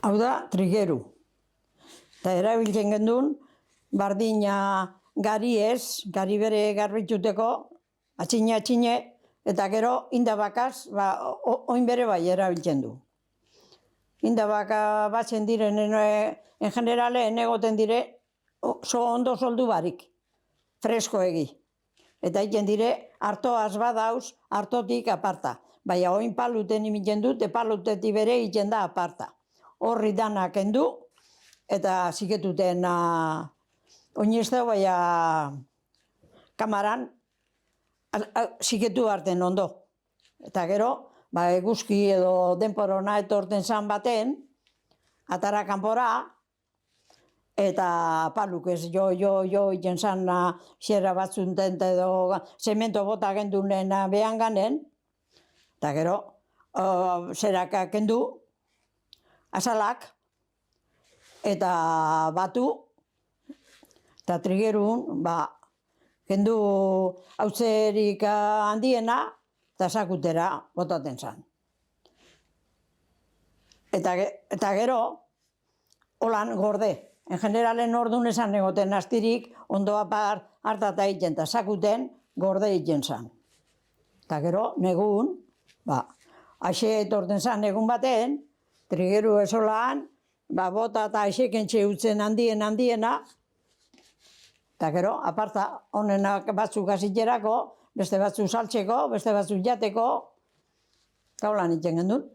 Hau da, trigeru. Eta erabiltzen gendun, bardina gari ez, gari bere garbituteko, atxine, eta gero indabakaz, oin bere bai erabiltzen du. Indabaka batzen diren, en generale, enegoten dire, ondo soldu barik, fresko egi. Eta egiten dire, hartoaz badauz, hartotik aparta. Baina oin paluten imitzen dut, palutetik bere egiten da aparta. Horri danak endu, eta ziketuten oin ez da, baina kamaran ziketu harten ondo. Eta gero, eguzki edo denporona etorten zan baten, atara kanpora, eta paluk ez jo iten zan xerra batzunten edo zemento bota gendunen behan ganen, eta gero, zerak kendu, azalak, eta batu, eta trigerun, kendu hautzerik handiena, eta sakutera botaten zan. Eta gero, holan gorde. En generalen ordun esan egoten astirik, ondoa hartata egiten, eta sakuten gorde egiten zan. Eta gero, negun, aixe etorten zan egun baten, trigeru esolan, bota eta aixekentxe utzen handiena, eta gero, aparta, honenak batzuk aziterako, beste batzuk saltzeko, beste batzuk jateko, eta holan iten gendun.